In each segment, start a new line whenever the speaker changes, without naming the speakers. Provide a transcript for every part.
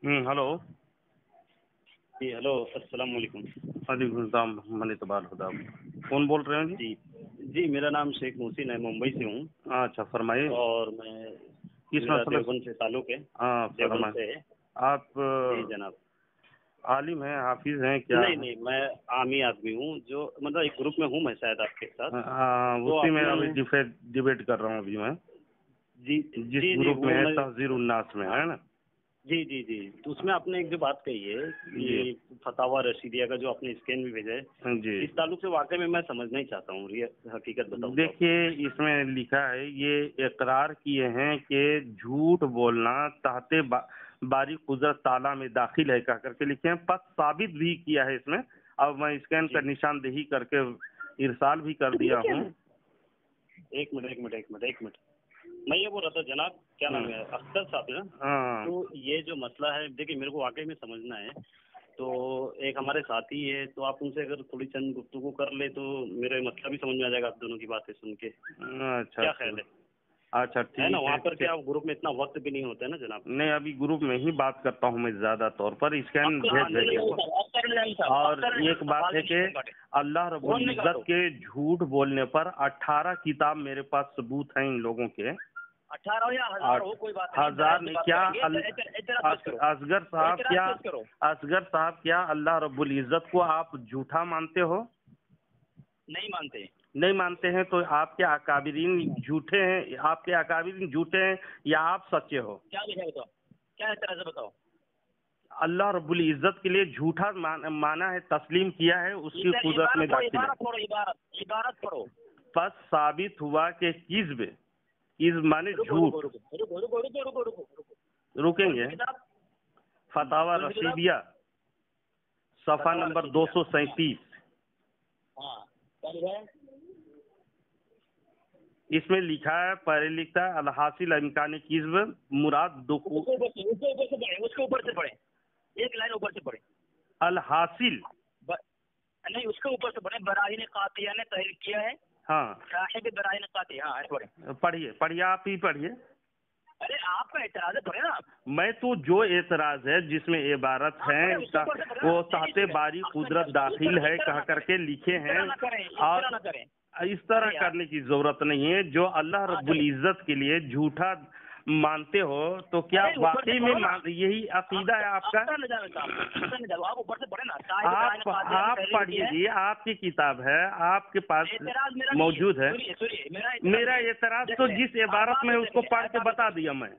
Hello
جی hello, السلام علیکم۔
وعلیکم السلام من اعتبار خدا۔ کون بول رہے ہیں
جی جی، میرا نام شیخ محسن ہے، ممبئی سے ہوں۔
اچھا فرمائیے،
اور میں
کس
میرا
مسئلے
دیوبند سے تعلق ہے۔
ہاں
دیوبند
فرمائیے۔
سے۔
آپ
جی جناب۔
عالم ہیں، حافظ ہیں کیا؟
نہیں، میں عامی آدمی ہوں، جو مطلب ایک گروپ میں ہوں میں شاید آپ کے ساتھ۔
ہاں
تو
اسی میں
اپنے
ابھی ڈیبیٹ کر رہا ہوں ابھی میں،
جی
جس
جی جی
گروپ
وہ
میں ہے
میں
تحذیر الناس میں ہے نا۔
جی جی جی، تو اس میں آپ نے ایک جو بات کہی ہے
جی
کہ فتاوی رشیدیہ کا جو آپ نے اسکین بھی بھیجا ہے،
جی
اس تعلق سے واقعی میں سمجھنا ہی چاہتا ہوں، حقیقت بتاؤں تو آپ۔
دیکھیے اس میں لکھا ہے، یہ اقرار کیے ہیں کہ جھوٹ بولنا تحت باری قدرت تعالیٰ میں داخل ہے کہہ کر کے لکھے ہیں، پس ثابت بھی کیا ہے اس میں۔ اب میں اسکین
جی
کا نشاندہی کر کے ارسال بھی کر دیا ہوں۔
ایک منٹ میں یہ بول رہا تھا جناب، کیا نام ہے، اختر صاحب نا؟
ہاں
تو یہ جو مسئلہ ہے، دیکھیے میرے کو واقعی میں سمجھنا ہے، تو ایک ہمارے ساتھی ہے، تو آپ ان سے اگر تھوڑی چند گفتگو کر لے تو میرے مسئلہ بھی سمجھ میں آ جائے گا آپ دونوں کی باتیں سن کے۔
اچھا
کیا خیال ہے؟
اچھا
ہے
ٹھیک
نا، وہاں پر
ہے۔
کیا گروپ میں اتنا وقت بھی نہیں ہوتا ہے نا جناب۔
نہیں ابھی گروپ میں ہی بات کرتا ہوں میں زیادہ طور پر، اسکین بھیج دیں۔ اور ایک بات ہے کہ اللہ رب العزت کے جھوٹ بولنے پر 18 کتاب میرے پاس ثبوت ہیں ان لوگوں کے۔
18 یا 1000 ہو، کوئی بات نہیں،
1000 نہیں، کیا اصغر صاحب کیا اللہ رب العزت کو آپ جھوٹا مانتے ہو؟ نہیں مانتے ہیں تو آپ کے اکابرین جھوٹے ہیں، آپ کے اکابرین جھوٹے ہیں یا آپ سچے ہو؟
کیا لکھا ہے بتاؤ، کیا اعتراض ہے بتاؤ۔
اللہ رب العزت کے لیے جھوٹا مانا ہے، تسلیم کیا ہے، اس کی قدرت میں داخل ہے۔
عبارت پڑھو۔
پس ثابت ہوا کہ کذب مانے جھوٹ۔ رکیں گے، فتاوی رشیدیہ صفحہ نمبر 237۔ اس میں لکھا ہے، پہلے لکھتا ہے الحاصل امکان کذب مراد دخول۔
اس کے اوپر سے پڑھیں، ایک لائن اوپر سے پڑھیں۔
الحاصل
نہیں، اس کے اوپر سے پڑھیں، براہین قاطعہ نے تحریک کیا ہے۔
ہاں
صاحب براہین قاطعہ، ہاں پڑھیں۔
پڑھیے آپ ہی پڑھیے۔
ارے آپ کا اعتراض ہے، پڑھیں نا۔
میں تو جو اعتراض ہے جس میں عبارت ہے وہ تحت باری قدرت داخل ہے کہہ کر کے لکھے ہیں، اور اس طرح کرنے کی ضرورت نہیں ہے۔ جو اللہ رب العزت کے لیے جھوٹا مانتے ہو تو کیا واقعی میں یہی عقیدہ ہے آپ کا؟ آپ پڑھیے جی، آپ کی کتاب ہے، آپ کے پاس موجود ہے۔ میرا اعتراض تو جس عبارت میں اس کو پڑھ کے بتا دیا میں۔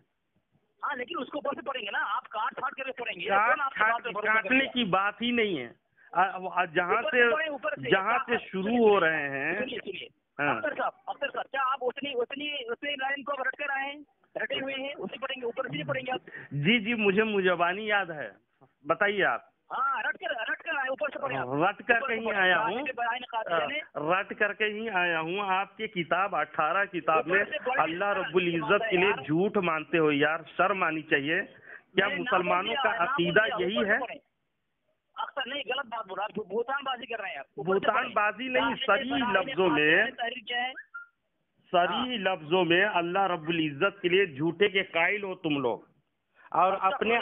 ہاں لیکن اس کو اوپر سے پڑھیں گے نا، آپ کاٹ پھاٹ کر پڑھیں گے۔
کاٹنے کی بات ہی نہیں ہے، جہاں سے شروع ہو رہے ہیں۔
اختر صاحب کیا آپ اتنی لائن کو رٹ کر آئے ہیں، رٹے ہوئے ہیں، اسے پڑھیں گے، اوپر سے نہیں پڑھیں گے آپ؟
جی مجھے مجبانی یاد ہے، بتائیے آپ۔
ہاں رٹ کر آئے، اوپر سے پڑھیں۔
رٹ کر کے ہی آیا ہوں، رٹ کر کے ہی آیا ہوں۔ آپ کی کتاب 18 کتاب میں اللہ رب العزت کے لیے جھوٹ مانتے ہو، یار شرم آنی چاہیے۔ کیا مسلمانوں کا عقیدہ یہی ہے؟
اکثر نہیں، غلط بات بول رہا ہے، بہتان بازی کر رہے ہیں آپ۔
بہتان بازی نہیں، صریح لفظوں میں اللہ رب العزت کے لیے جھوٹے کے قائل ہو تم لوگ، اور اپنے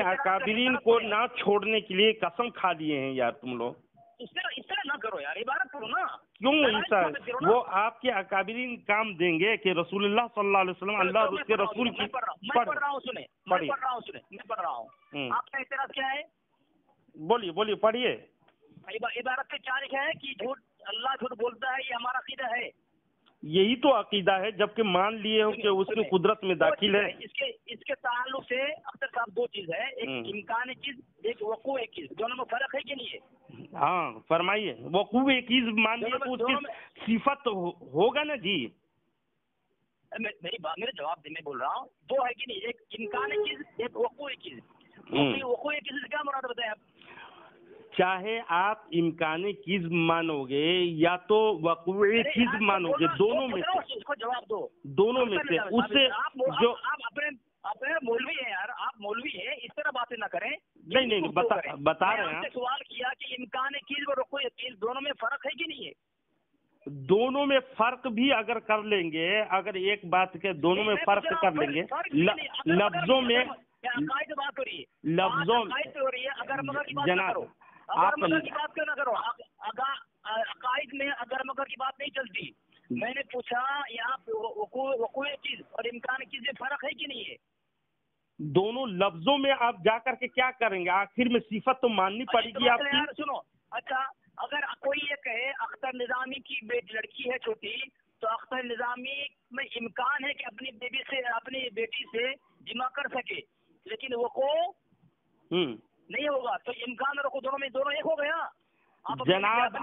اکابرین کو نہ چھوڑنے کے لیے قسم کھا دیے ہیں یار تم لوگ۔
اس طرح نہ کرو یار، عبارت پڑھو نا۔
کیوں ایسا؟ وہ آپ کے اکابرین کام دیں گے کہ رسول اللہ صلی اللہ علیہ وسلم اللہ اس کے رسول کی۔
میں پڑھ رہا ہوں، آپ کا اعتراض کیا ہے؟
بولیے پڑھیے۔
عبارت پہ کیا لکھا ہے کہ اللہ جھوٹ بولتا ہے، یہ ہمارا عقیدہ ہے۔
یہی تو عقیدہ ہے، جبکہ مان لیے ہو کہ اس کی قدرت میں داخل ہے۔
اس کے تعلق سے اختر صاحب دو چیز ہے، ایک امکان چیز، ایک وقوع چیز، دونوں میں فرق ہے کہ نہیں ہے؟
ہاں فرمائیے۔ وقوع چیز مان لیے تو اس کی صفت ہوگا نا جی۔
میرے جواب دے، میں بول رہا ہوں دو ہے کہ نہیں، ایک امکان چیز، ایک وقوع چیز۔ وقوع چیز سے کیا مراد بتائیں آپ؟
چاہے آپ امکان چیز مانو گے یا تو وقوع چیز مانو گے، دونوں میں سے،
اس کو جواب دو،
دونوں میں سے اس سے جو
اپنے مولوی ہیں یار، آپ مولوی ہیں، اس طرح باتیں نہ کریں۔
نہیں بتا رہے ہیں،
سوال کیا کہ امکان چیز اور وقوع چیز دونوں میں فرق ہے کہ نہیں ہے؟
दोनों में फर्क भी अगर कर लेंगे, अगर एक बात के दोनों में फर्क कर लेंगे, लफ्जों में
बात हो रही है,
लफ्जों
हो रही है, अगर मगर की बात
जनाब
करो,
आप
अगर मगर की बात क्यों ना करो, अकायद में अगर मगर की बात नहीं चलती। मैंने पूछा यहाँ वक़ूअ चीज और इम्कान चीज में फर्क है कि नहीं है?
दोनों लफ्जों में आप जा करके क्या करेंगे? आखिर में सिफत तो माननी पड़ेगी आपकी।
यार सुनो, अच्छा अगर कोई ये कहे अख्तर निजामी की लड़की है छोटी, तो अख्तर निजामी में इम्कान है कि अपनी बेटी से जिमा कर सके, लेकिन वो को नहीं होगा, तो इम्कान और दोनों एक हो गया।
जनाब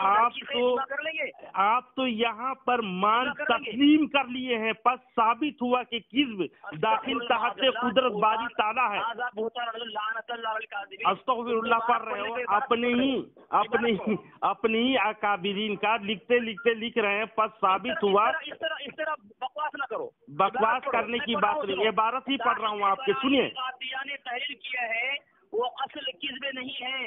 आप तो यहाँ पर मान तस्लीम कर लिए हैं, पर साबित हुआ कि किस्म दाखिल तहत कुदरत बारी ताला है। अस्तगफिरुल्लाह पढ़ रहे हो, अपने ही अकाबिरीन का लिख रहे हैं, पर साबित हुआ।
इस तरह बकवास ना करो,
बकवास करने की बात नहीं, इबारत ही पढ़ रहा हूँ आपके, सुनिए।
ने तहरीर किया है, वो असल किस्म नहीं है,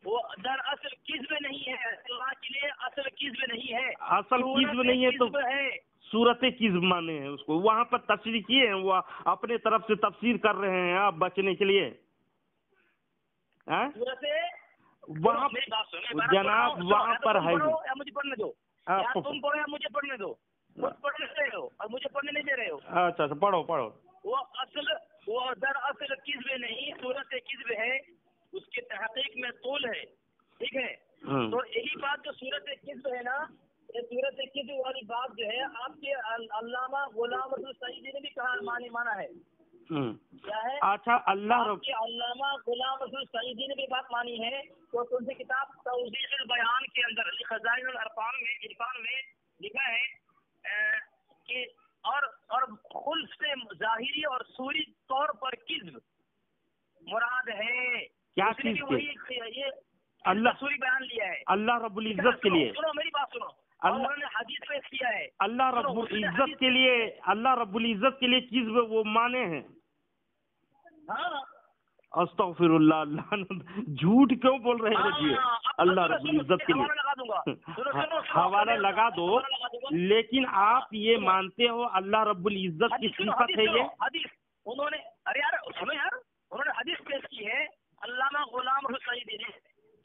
वो दरअसल किस्म नहीं है, अल्लाह के लिए असल किस्म नहीं है।
असल किस्म नहीं है तो सूरत किस्म माने हैं उसको, वहाँ पर तफसीर किए हैं, वो अपने तरफ से तफसीर कर रहे हैं आप बचने के लिए। वहाँ जनाब वहाँ पर है,
मुझे पढ़ने दो, तुम पढ़ो या मुझे पढ़ने दो, पढ़ने दे रहे हो और मुझे पढ़ने नहीं दे रहे हो।
अच्छा पढ़ो।
वो दरअसल किस्म नहीं, सूरत किस्म है, उसके तहकीक में तूल है, ठीक है। तो यही बात जो सूरत किस्म है ना, ये सूरत किस्म वाली बात जो है आपके अल्लामा गुलाम रसूल सईदी ने भी कहा, माना है। क्या है? अच्छा, अल्लामा गुलाम रसूल सईदी ने भी बात मानी है। तो तुमसे किताब तौज़ीहुल बयान के अंदर खज़ाइनुल इरफान में लिखा है कि और खुल से जाहिरी और सूरी तौर पर किस्म मुराद है।
क्या चीज के?
ये
अल्लाह
सूरी बयान लिया है
अल्लाह रब्बुल इज्जत के लिए।
सुनो मेरी बात सुनो, उन्होंने हदीस पेश किया है
अल्लाह रब्बुल इज्जत के लिए, अल्लाह रब्बुल इज्जत के लिए किस्म वो माने हैं।
हाँ
अस्तगफिरुल्लाह, झूठ क्यों बोल रहे हैं जी? अल्लाह रब्बुल इज्जत के लिए हवाला लगा दो, लेकिन आप ये मानते हो अल्लाह रब्बुल इज्जत की सिफत है ये
हदीस? उन्होंने अरे यार सुनो यार, उन्होंने हदीस पेश की है अल्लामा गुलाम रसूल सईदी ने,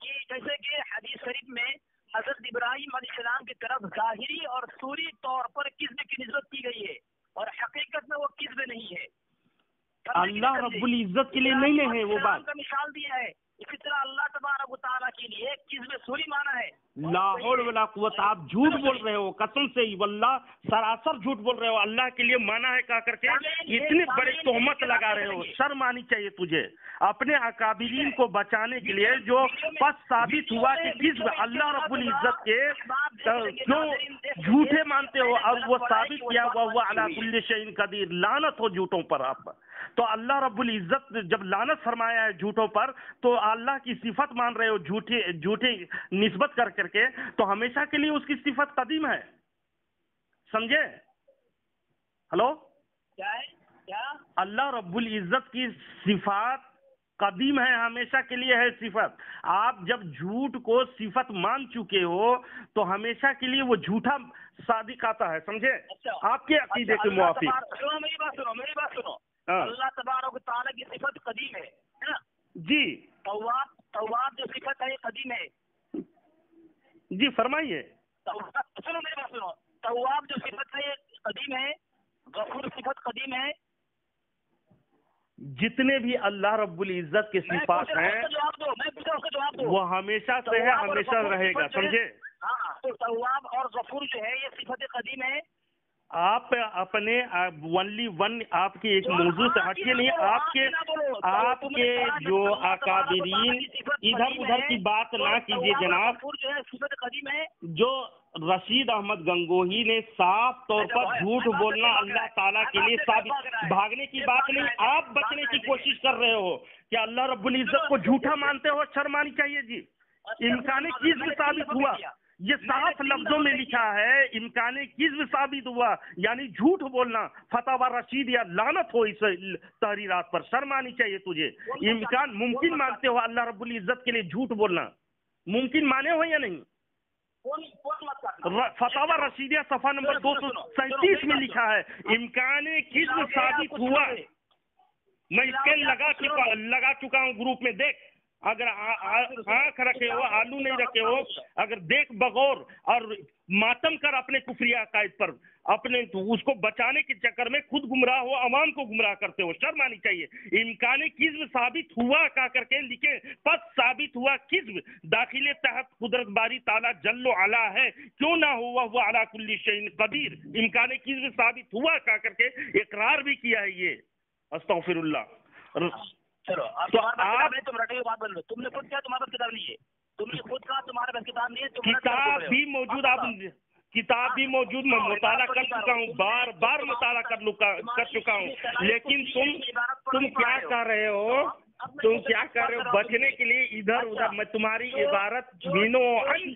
कि जैसे कि हदीस शरीफ में हजरत इब्राहिम अलैहिस्सलाम की तरफ जाहिरी और सूरी तौर पर किस्म की निस्बत की गई है, और हकीकत में वो किस्म नहीं है।
अल्लाह रब्बुल इज्जत के लिए नहीं है वो बात
का मिसाल दिया है। इसी तरह अल्लाह तबारक व तआला के लिए किस्म सूरी माना है।
ला हौल वला कुव्वत, आप झूठ बोल रहे हो, कसम से ही वल्लाह सरासर झूठ बोल रहे हो। अल्लाह के लिए माना है कह करके इतनी बड़ी तोहमत लगा रहे हो, शर्म आनी चाहिए तुझे। अपने अकाबिरीन को बचाने के लिए जो बस साबित हुआ कि किस्म अल्लाह रब्बुल इज्जत के जो झूठे मानते हो, और वो साबित किया हुआ अला कुल्ली शैइन कदीर। लानत हो झूठों पर आप। तो अल्लाह रब्बुल इज्जत जब लानत फरमाया है झूठों पर, तो अल्लाह की सिफत मान रहे हो झूठी निस्बत कर करके, तो हमेशा के लिए उसकी सिफत कदीम है, समझे? हेलो,
क्या है? क्या?
अल्लाह रब्बुल इज्जत की सिफत कदीम है, हमेशा के लिए है सिफत। आप जब झूठ को सिफत मान चुके हो तो हमेशा के लिए वो झूठा सादिक आता है, समझे? आपके अकीदे के मुआफिक।
मेरी बात सुनो। अल्लाह तबारक व तआला की सिफत कदीम है ना
जी।
तौवाब जो सिफत है कदीम है
जी, फरमाइए।
सुनो मेरी बात सुनो, तौवाब जो सिफत है कदीम है, गफूर सिफत कदीम है।
जितने भी अल्लाह रब्बुल इज्जत के सिफात हैं
जवाब दो,
वो हमेशा से है, हमेशा रहेगा, समझे?
हाँ, तो तौवाब और गफूर जो है ये सिफत कदीम है।
आप अपने वनली वन आपके एक मौजू से हटिए नहीं, आपके जो अकाबिरीन इधर उधर की बात ना कीजिए जनाब। जो रशीद अहमद गंगोही ने साफ तौर पर झूठ बोलना अल्लाह ताला के लिए साबित, भागने की बात नहीं, आप बचने की कोशिश कर रहे हो कि अल्लाह रब्बुल इज्जत को झूठा मानते हो, शर्म आनी चाहिए जी। इम्कान किस्म साबित हुआ, ये साफ लफ्जों में लिखा है, इम्कान किस्म साबित हुआ, यानी झूठ बोलना। फतावा रशीद या लानत हो इस तहरीरात पर, शर्म आनी चाहिए तुझे। इम्कान मुमकिन मानते हो अल्लाह रब्बुल इज्जत के लिए झूठ बोलना? मुमकिन माने हो या नहीं? फतावा रशीदिया सफा नंबर 237 में लिखा है, इम्कान किस्म साबित हुआ। मैं स्केल लगा चुका हूँ ग्रुप में, देख। अगर आंख रखे हो, आलू नहीं रखे हो, अगर देख बगौर और मातम कर अपने कुफरिया अकायद पर, अपने उसको बचाने के चक्कर में खुद गुमराह हो, अवाम को गुमराह करते हो, शर्म आनी चाहिए। इम्कान किस्म साबित हुआ का करके लिखे, पस साबित हुआ किस्म दाखिले तहत कुदरत बारी ताला जल्लो अला है, क्यों ना हुआ हुआ अला कुल्ली शैइन कदीर। इम्कान किस्म साबित हुआ का करके इकरार भी किया है ये। अस्तगफिरुल्लाह।
चलो तो आप तुम रटे बात बन लो, तुमने खुद क्या, तुम्हारे पास किताब नहीं है, तुमने खुद कहा तुम्हारे पास किताब नहीं है।
किताब भी मौजूद, आप किताब भी मौजूद, मैं मुताला कर चुका हूँ, बार बार मुताला कर चुका हूँ, लेकिन तुम क्या कर रहे हो, तुम क्या कर रहे हो बचने के लिए इधर उधर। मैं तुम्हारी इबारत बिनो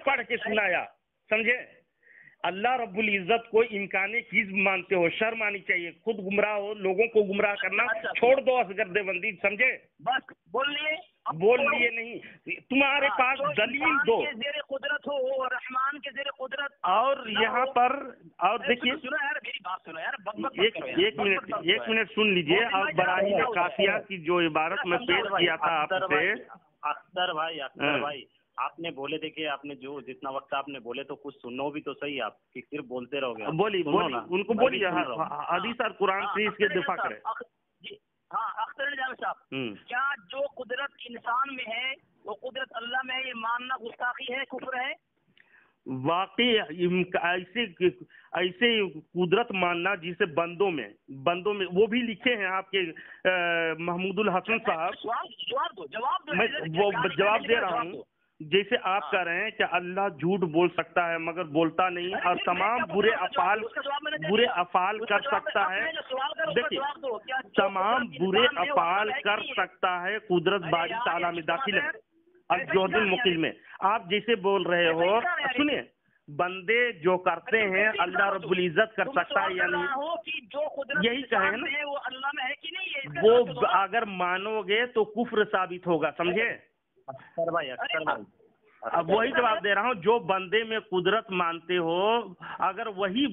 पढ़ के सुनाया, समझे। अल्लाह रब्बुल इज्जत को इम्काने चीज मानते हो, शर्म आनी चाहिए। खुद गुमराह हो, लोगों को गुमराह करना छोड़ दो, असगर्देबंदी, समझे।
बस बोल लिए
नहीं, तुम्हारे पास दलील दो।
जेरे कुदरत हो और रहमान के जेरे कुदरत,
और यहाँ पर और देखिए,
सुनो यार मेरी बात सुनो यार,
एक मिनट सुन लीजिए। और बराहीन काफिया की जो इबारत में पेश किया था आपसे,
अख्तर भाई आपने बोले, देखिए आपने जो जितना वक्त आपने बोले तो कुछ सुनो भी तो सही, आप कि सिर्फ बोलते रहोगे।
बोली उनको बोलिए, हदीस और कुरान से इसके दिफा करें।
हाँ अख्तर जावेद साहब, क्या जो कुदरत इंसान में है वो कुदरत अल्लाह में है, ये मानना गुस्ताखी है, कुफ्र है?
वाकई ऐसे कुदरत मानना जिसे बंदों में वो भी लिखे हैं आपके महमूदुल हसन साहब।
जवाब दो,
मैं वो जवाब दे रहा हूँ। जैसे आप कह रहे हैं कि अल्लाह झूठ बोल सकता है मगर बोलता नहीं, और तमाम बुरे अफाल कर सकता है। देखिए, तमाम बुरे अफाल कर सकता है, कुदरत बारी ताला में दाखिल है अल-जोहदुल मुकिल में। आप जैसे बोल रहे हो, सुनिए, बंदे जो करते हैं अल्लाह रब्बुल इज्जत कर सकता है या नहीं, यही कहे ना,
वो अल्लाह में है कि नहीं है,
वो अगर मानोगे तो कुफ्र साबित होगा, समझे।
अख्तर भाई
अब वही जवाब दे रहा हूँ, जो बंदे में कुदरत मानते हो, अगर वही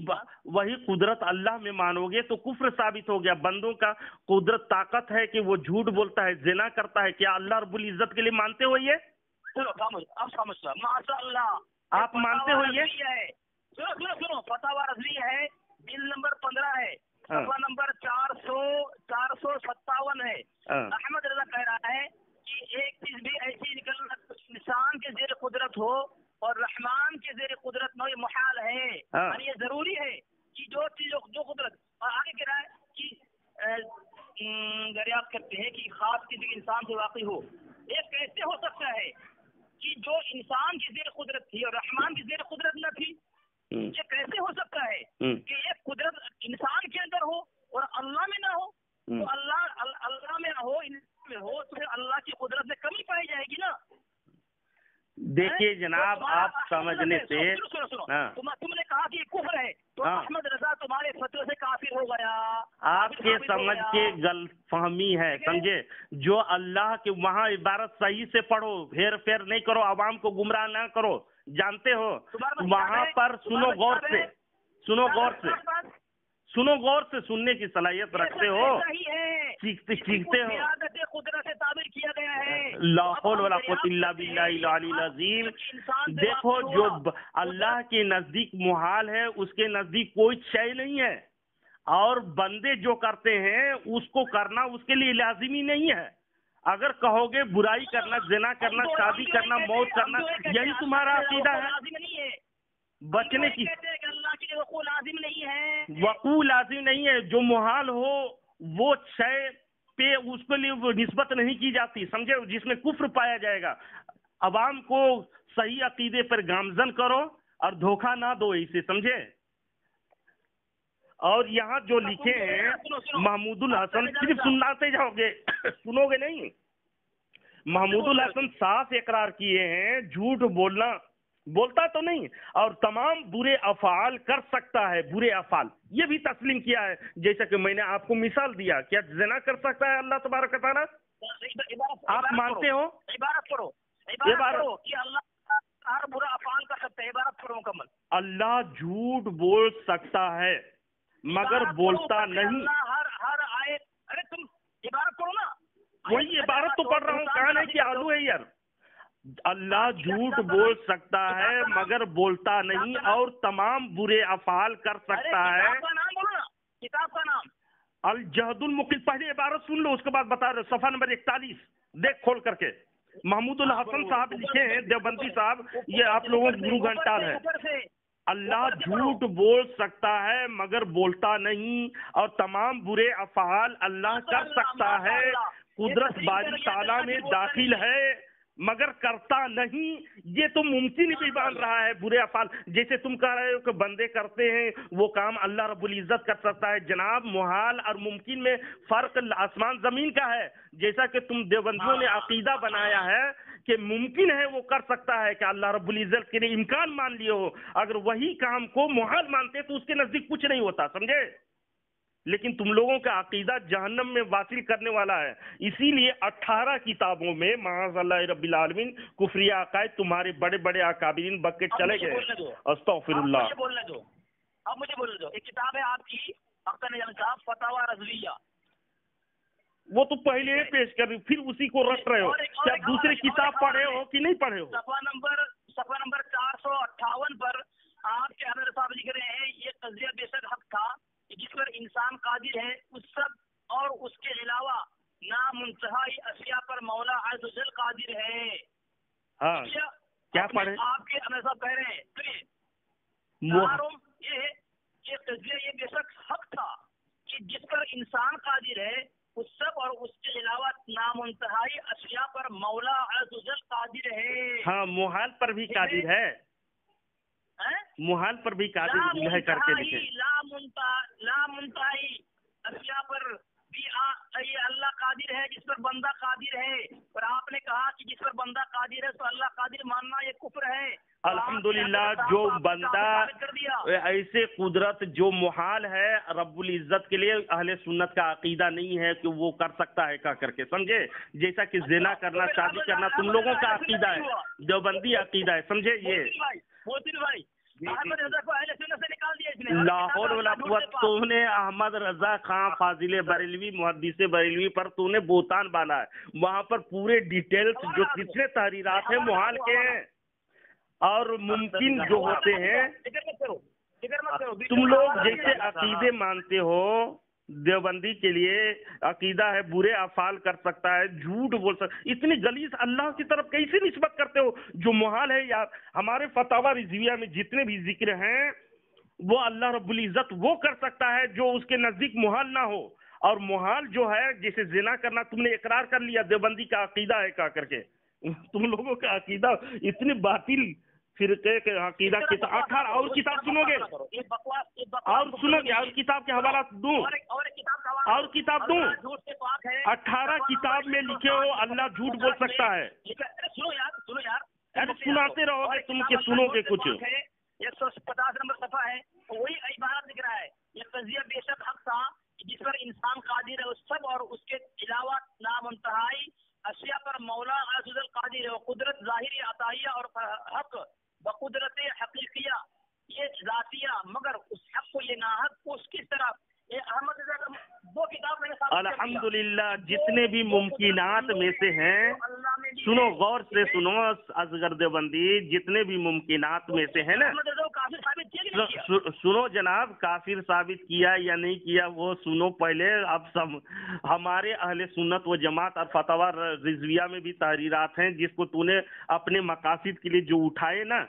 कुदरत अल्लाह में मानोगे तो कुफ्र साबित हो गया। बंदों का कुदरत ताकत है कि वो झूठ बोलता है, जिना करता है, क्या अल्लाह रब्बुल इज्जत के लिए मानते हो ये?
अब समझ लो, माशाअल्लाह
आप मानते हो ये?
सुनो फतावा रज़वी है, बिल नंबर 15 है, सफा नंबर 457 है। अहमद रजा कह रहा है कि एक चीज भी ऐसी निकलना इंसान के जेर कुदरत हो और रहमान के जेर कुदरत न, ये मुहाल है। और ये जरूरी है कि जो कुदरत, और आगे कह रहा है कि दरियाफ्त करते हैं कि खास किसी इंसान से वाकई हो। ये कैसे हो सकता है कि जो इंसान की जेर कुदरत थी और रहमान की जेर कुदरत न थी? ये कैसे हो सकता है कि एक कुदरत इंसान के अंदर हो और अल्लाह में ना हो? तो अल्लाह में ना हो, में हो, तो फिर अल्लाह की कुदरत में कमी पाई जाएगी ना।
देखिए जनाब, आप समझने से
तुमने कहा कि कुफ्र है, तो अहमद रजा तुम्हारे फतवे से काफिर हो गया।
आपके समझ के गलतफहमी है, समझे। जो अल्लाह के वहाँ इबारत सही से पढ़ो, हेर फेर नहीं करो, आवाम को गुमराह ना करो, जानते हो। वहाँ पर सुनो गौर से सुनने की सलाहियत रखते हो, सीखते हो।
कुदरत से ताबीर किया गया है,
ला हौल वला कुव्वता इल्ला बिल्लाहिल अलील अज़ीम। देखो, जो अल्लाह के नजदीक मुहाल है उसके नजदीक कोई शय नहीं है, और बंदे जो करते हैं उसको करना उसके लिए लाजिमी नहीं है। अगर कहोगे बुराई करना, ज़िना करना, शादी करना, मौत करना, यही तुम्हारा अकीदा है बचने की।
अल्लाह के लिए वक़ू लाजिम नहीं है,
वक़ू लाजिम नहीं है। जो मुहाल हो वो शय पे उसके लिए वो निस्बत नहीं की जाती, समझे, जिसमें कुफ्र पाया जाएगा। अवाम को सही अकीदे पर गामजन करो और धोखा ना दो इसे, समझे। और यहाँ जो लिखे हैं महमूदुल हसन, सिर्फ सुनाते जाओगे सुनोगे नहीं। महमूदुल हसन साफ इकरार किए हैं, झूठ बोलता तो नहीं, और तमाम बुरे अफाल कर सकता है, बुरे अफाल ये भी तस्लीम किया है। जैसा कि मैंने आपको मिसाल दिया, क्या ज़िना कर सकता है अल्लाह तबारक व तआला? आप मानते हो?
इबारत पढ़ो कि हर बुरा अफाल कर सकता है। इबारत करो मुकम्मल।
अल्लाह झूठ बोल सकता है मगर बोलता नहीं।
हर आयत, अरे तुम इबारत करो ना।
वही इबारत तो पढ़ रहा हूँ, कान है कि आलू है यार। अल्लाह झूठ बोल सकता है मगर बोलता नहीं और तमाम बुरे अफाल कर सकता है।
किताब का नाम बोलो ना, किताब का नाम।
अल जहदुल मुकिल, पहले इबारत सुन लो उसके बाद बता रहे। सफा नंबर 41 देख खोल करके। महमूदुल हसन साहब लिखे हैं, देवबंदी साहब, ये आप लोगों के गुरु घंटाल है। अल्लाह झूठ बोल सकता है मगर बोलता नहीं और तमाम बुरे अफाल अल्लाह कर सकता है। कुदरत बारी ताला में दाखिल है मगर करता नहीं। ये तो मुमकिन ही बन रहा है बुरे अफाल। जैसे तुम कह रहे हो कि बंदे करते हैं वो काम अल्लाह रब्बुल इज्जत कर सकता है। जनाब, मुहाल और मुमकिन में फर्क आसमान जमीन का है। जैसा कि तुम देवबंदियों ने अकीदा बनाया है कि मुमकिन है वो कर सकता है कि अल्लाह रब्बुल इज्जत के लिए इम्कान मान लिए हो, अगर वही काम को मुहाल मानते तो उसके नजदीक कुछ नहीं होता, समझे। लेकिन तुम लोगों का अकीदा जहन्नम में वासिल करने वाला है। इसीलिए 18 किताबों में माअज़ल्लाह रब्बिल आलमीन कुफरिया अकायद तुम्हारे बड़े बड़े अकाबिरीन बकेट चले गए। अस्तगफिरुल्लाह।
अब मुझे बोलने दो। एक किताब है आपकी अख्तर निजामी साहब, फतावा रज़विया।
वो तो पहले ही पेश कर रही, फिर उसी को रट रहे हो। क्या दूसरी किताब पढ़े हो कि नहीं पढ़े हो?
सफा नंबर 458 पर आपके हज़रत साहब लिख रहे हैं, ये तज़किया बेशक हक था जिस पर इंसान कादिर है उस सब और उसके अलावा नामुंतहाई अशिया पर मौला अज़्ज़ वजल कादिर है।
हाँ, क्या पढ़े?
आपके हज़रत साहब कह रहे हैं, सुनिए, ये तज़किया ये बेशक हक था कि जिस पर इंसान कादिर है उस सब और उसके अलावा नामुंतहाई अशिया पर मौला अज़्ज़ वजल कादिर है।
हाँ, मुहाल पर भी कादिर है। मुहाल पर भी कादिर है करके लिखे।
ला मुंताही अशिया पर भी ये अल्लाह कादिर है जिस पर बंदा कादिर है। पर आपने कहा कि जिस पर बंदा कादिर है तो अल्लाह कादिर मानना ये कुफ्र है।
अल्हम्दुलिल्लाह, जो बंदा ऐसे कुदरत जो मुहाल है रब्बुल इज्जत के लिए अहले सुन्नत का अकीदा नहीं है कि वो कर सकता है का करके, समझे। जैसा कि जिना करना, शादी करना तुम लोगों का अकीदा है, देवबंदी अकीदा है, समझे। ये लाहौर वाला तूने अहमद रजा खां फाजिल बरेलवी मुहद्दिस बरेलवी पर तूने बोतान बाला है। वहाँ पर पूरे डिटेल्स जो कितने तहरीरात हैं मुहाल के हैं और मुमकिन जो होते हैं। तुम लोग जैसे अकीदे मानते हो, देवबंदी के लिए अकीदा है बुरे अफाल कर सकता है, झूठ बोल सकता, इतनी गलीज अल्लाह की तरफ कैसे निस्बत करते हो जो मुहाल है यार। हमारे फतावा रिजविया में जितने भी जिक्र हैं वो अल्लाह रब्बुल इज्जत वो कर सकता है जो उसके नजदीक मुहाल ना हो। और मुहाल जो है जैसे जिना करना तुमने इकरार कर लिया, देवबंदी का अकीदा है का करके। तुम लोगों का अकीदा इतनी बातिल फिरके के अकीदा की 18 और किताब सुनोगे और सुनोगे और किताब के हवाला दूं और किताब दूं। 18 किताब में लिखे हो अल्लाह झूठ बोल सकता है।
सुनो यार,
अरे सुनाते रहोगे तुम के सुनोगे कुछ।
150 नंबर सफा है, वही इबारत लिख रहा है, ये तज़किया बेशक हक था जिस पर इंसान कादिर है उस सब और उसके अलावा नामुंतहाई अशिया पर मौला अज़्ज़ वजल कादिर है। कुदरत ज़ाहिरी अताइया और हक बकुदरत हकीकिया ये ज़ातिया, मगर उस हक को ये नाहक को उसकी तरफ ये अहमद दो किताब मैंने
अल्हम्दुलिल्लाह जितने भी मुमकिनात में से हैं, सुनो गौर से सुनो असगर देवबंदी, जितने भी मुमकिनात में से है ना, सुनो जनाब, काफिर साबित किया या नहीं किया वो सुनो पहले। अब सब हमारे अहले सुन्नत व जमात और फतवा रिजविया में भी तहरीरात हैं जिसको तूने अपने मकासिद के लिए जो उठाए ना,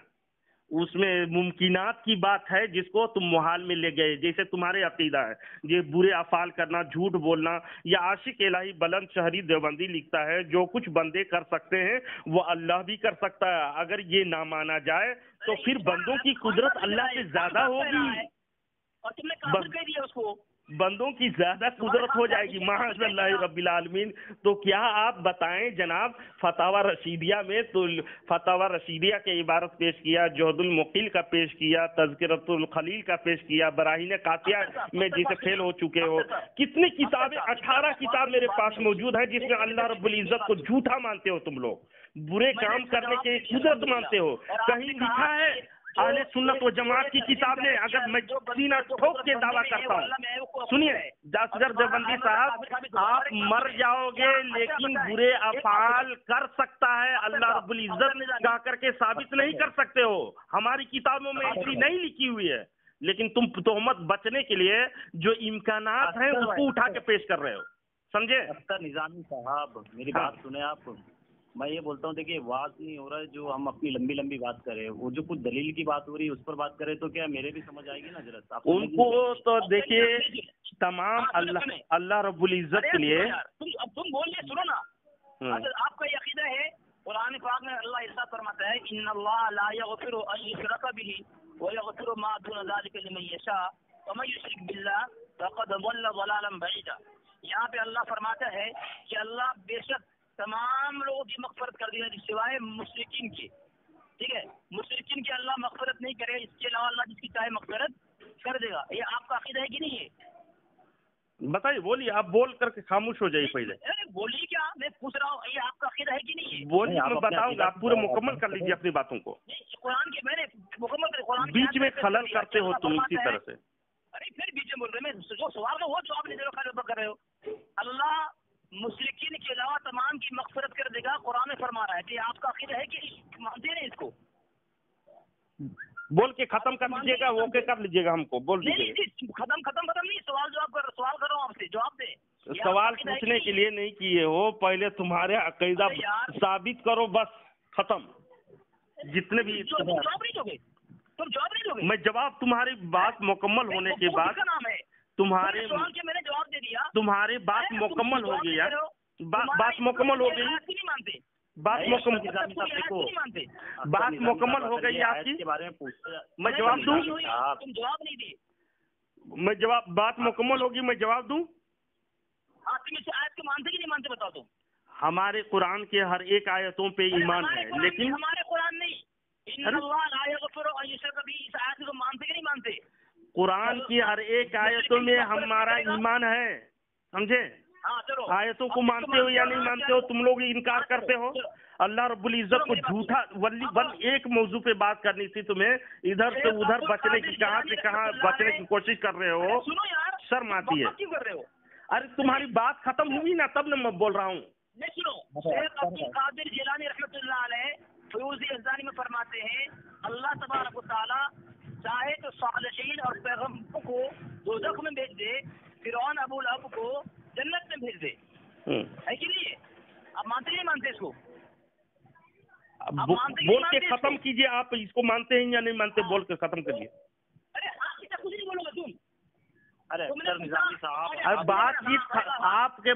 उसमें मुमकिनात की बात है जिसको तुम मुहाल में ले गए। जैसे तुम्हारे अकीदा है ये बुरे अफाल करना, झूठ बोलना, या आशिक इलाही बुलंद शहरी देवबंदी लिखता है जो कुछ बंदे कर सकते हैं वो अल्लाह भी कर सकता है। अगर ये ना माना जाए तो फिर बंदों की कुदरत अल्लाह से ज्यादा होगी।
और तुमने काफिर कह दिया उसको।
बंदों की ज्यादा कुदरत हो जाएगी माशाअल्लाह रब्बिल आलमीन। तो क्या आप बताएं जनाब, फतावा रशीदिया में तो फतावा रशीदिया के इबारत पेश किया, जोहदुल मुकील का पेश किया, तज़किरतुल खलील का पेश किया, बराहीन कातिया में जिसे फेल हो चुके हो, कितनी किताबें, 18 किताब मेरे पास मौजूद है जिसमें अल्लाह रब्बुल इज्जत को झूठा मानते हो तुम लोग, बुरे काम करने के कुदरत मानते हो। कहीं लिखा है अहले सुन्नत व जमात की किताब ने, अगर मैं सीना ठोक के दावा करता हूँ, सुनिए असगर देवबंदी साहब, आप मर जाओगे लेकिन बुरे अफाल कर सकता है अल्लाह रब्बुल इज्जत कह करके साबित नहीं कर सकते हो। हमारी किताबों में ऐसी नहीं लिखी हुई है, लेकिन तुम तोहमत बचने के लिए जो इम्कानात हैं उसको उठा के पेश कर रहे हो, समझे?
अख्तर निजामी साहब मेरी बात सुने आप। मैं ये बोलता हूँ देखिए, बात नहीं हो रहा है जो हम अपनी लंबी लंबी बात करें, वो जो कुछ दलील की बात हो रही है उस पर बात करें तो क्या मेरे भी समझ आएगी ना जरा।
उनको तो देखिए तमाम अल्लाह रब्बुल इज्जत के लिए
तुम बोलिए, सुनो ना, आपका ये अकीदा है, कुरान पाक में अल्लाह इरशाद फरमाता है इन्नल्लाह ला यगफिरु अन युशरका बिही व यगफिरु मा दून ज़ालिका लिमन यशा व मन युशरिक बिल्लाह फक़द ज़ल्ल ज़लालन बईदा। यहाँ पे अल्लाह फरमाता है कि अल्लाह बेशक तमाम लोगों की मग़फ़िरत कर दी है सिवाय मुशरिकीन के, ठीक है, मुशरिकीन की अल्लाह मग़फ़िरत नहीं करे, इसके अलावा अल्लाह जिसकी चाहे मग़फ़िरत कर देगा। ये आपका अकीदा है कि नहीं है?
बताइए, बोलिए, आप बोल करके खामोश हो जाइए पहले।
बोलिए क्या, मैं पूछ रहा हूँ, ये आपका अकीदा है कि नहीं है?
बोलिए, मैं बताऊंगा, आप पूरे मुकम्मल कर लीजिए अपनी बातों को।
कुरान के मैंने मुकम्मल कुरान
बीच में खलल करते हो तुम इसी तरह से।
अरे फिर बीच में बोल रहे, मैं जो सवाल का वो जवाब नहीं दे रहा, कर रहे हो। अल्लाह मुशरिकीन के अलावा तमाम की मग़फ़िरत कर देगा, कुरान में फरमा रहा है कि आपका अकीदा है कि मानते हैं इसको?
बोल के खत्म कर लीजिएगा, वो के कर लीजिएगा, हमको बोल दीजिएगा।
खत्म नहीं, सवाल कर रहा हूँ आपसे, जवाब दे।
सवाल पूछने के लिए नहीं किए हो, पहले तुम्हारे अकीदा साबित करो, बस खत्म। जितने भी
जवाब नहीं दोगे, तुम जवाब नहीं दोगे।
मैं जवाब, तुम्हारी बात मुकम्मल होने के बाद तुम्हारे
सवाल के मैंने जवाब दे दिया,
तुम्हारी बात मुकम्मल हो गई यार, बात मुकम्मल हो गई, बात मुकम्मल हो गई आपकी।
के बारे में पूछते,
मैं जवाब दूं?
तुम जवाब नहीं दिए।
मैं जवाब, बात मुकम्मल होगी, मैं जवाब दूं?
हाँ, तुम इस आयत को मानते कि नहीं मानते, बताओ तुम।
हमारे कुरान के हर एक आयतों पे ईमान है, लेकिन
हमारे कुरान नहीं, इस आयत को मानते कि नहीं मानते?
कुरान की हर एक आयतों में हमारा ईमान है, समझे? आयतों को मानते हो या नहीं मानते हो? तुम लोग इनकार करते हो। अल्लाह रब्बुल इज्जत को झूठा एक मौजू पे बात करनी थी तुम्हें, इधर से उधर बचने की, कहाँ से कहाँ बचने की कोशिश कर रहे हो, शर्म आती है। अरे तुम्हारी बात खत्म हुई ना, तब न मैं बोल रहा हूँ।
सुनो, शेख अब्दुल कादिर जिलानी रहमतुल्लाह अलैह फ़यूज़ी अज़दानी में फरमाते हैं अल्लाह तबारक व तआला चाहे तो सालिहीन और पैगम्बरों को दोज़ख में भेज दे, फ़िरौन अबू लहब को जन्नत में भेज दे, है कि नहीं? आप मानते नहीं मानते इसको?
बोल के खत्म कीजिए, आप इसको मानते हैं या नहीं मानते, बोल के खत्म करिए।
अरे आप कुछ नहीं बोलोगे तुम।
अरे निजामी साहब,
बातचीत आपके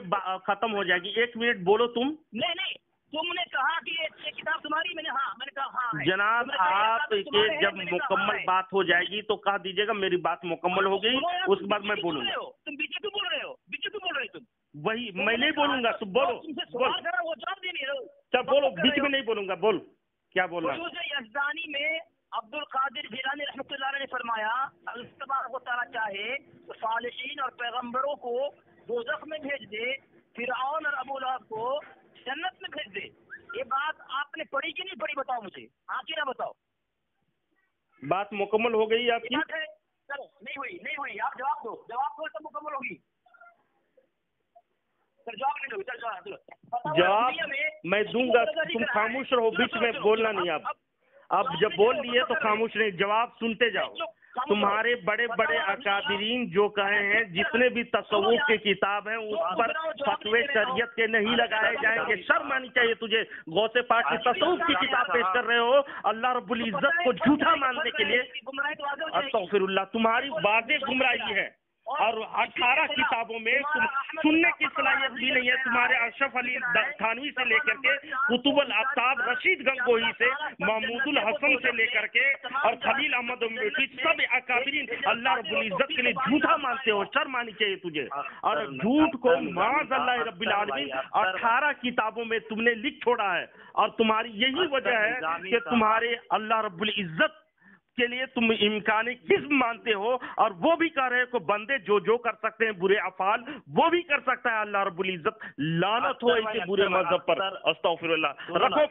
खत्म हो जाएगी, 1 मिनट बोलो तुम।
नहीं, तुमने कहा कि ये किताब तुम्हारी, मैंने कहा हाँ।
जनाब, आप के जब मुकम्मल बात हो जाएगी तो कह दीजिएगा मेरी बात मुकम्मल हो गई, उसके बाद मैं बोलूंगा।
तुम बीच में बोल रहे हो, तुम
वही मैं नहीं बोलूंगा, तुम बोलो।
वो जवाब दे रहे हो,
चल बोलो, बीच में नहीं बोलूंगा, बोल क्या बोलना।
यज़दानी में अब्दुल कादिर जिलानी रहमतुल्लाह अलैह ने फरमाया अल्लाह तबारक व तआला चाहे तो सालिहीन और पैगम्बरों को दोज़ख में भेज दे, फ़िरऔन और अबू लहब को जन्नत में भेज दे। ये बात आपने पढ़ी कि नहीं पढ़ी, बताओ मुझे, हाँ कि ना बताओ।
बात मुकम्मल हो गई आपकी?
चलो, नहीं हुई, आप जवाब दो तो मुकम्मल होगी।
जवाब मैं दूंगा, तुम खामोश रहो, बीच में बोलना नहीं। अब जब बोल लिए तो खामोश नहीं, जवाब सुनते जाओ। तुम्हारे बड़े बड़े अकादिरीन जो कहे हैं, जितने भी तसव्वुफ की किताब हैं उस पर फतवे शरीयत के नहीं लगाए जाएंगे। शर्म आनी चाहिए तुझे, गौसे पाक की तसव्वुफ की किताब पेश कर रहे हो अल्लाह रब्बुल इज्जत को झूठा मानने के लिए। अस्तगफिरुल्लाह, तुम्हारी वाज़ेह गुमराही है, اور 18 کتابوں میں سننے کی صلاحیت بھی نہیں ہے. تمہارے اشرف علی تھانوی سے لے کر کے قطب الآفتاب رشید گنگوہی سے محمود الحسن سے لے کر کے اور خلیل احمد امریکی سب اکابرین اللہ رب العزت کے لیے جھوٹا مانتے ہو. شرم آنی چاہیے تجھے. اور جھوٹ کو معاذ اللہ رب العالمین 18 کتابوں میں تم نے لکھ چھوڑا ہے. اور تمہاری یہی وجہ ہے کہ تمہارے اللہ رب العزت کے لیے تم امکان کذب مانتے ہو. اور وہ بھی کہہ رہے کہ بندے جو کر سکتے ہیں برے افعال وہ بھی کر سکتا ہے اللہ رب العزت. لعنت ہو ایسے برے مذہب پر. استغفر اللہ. رکھو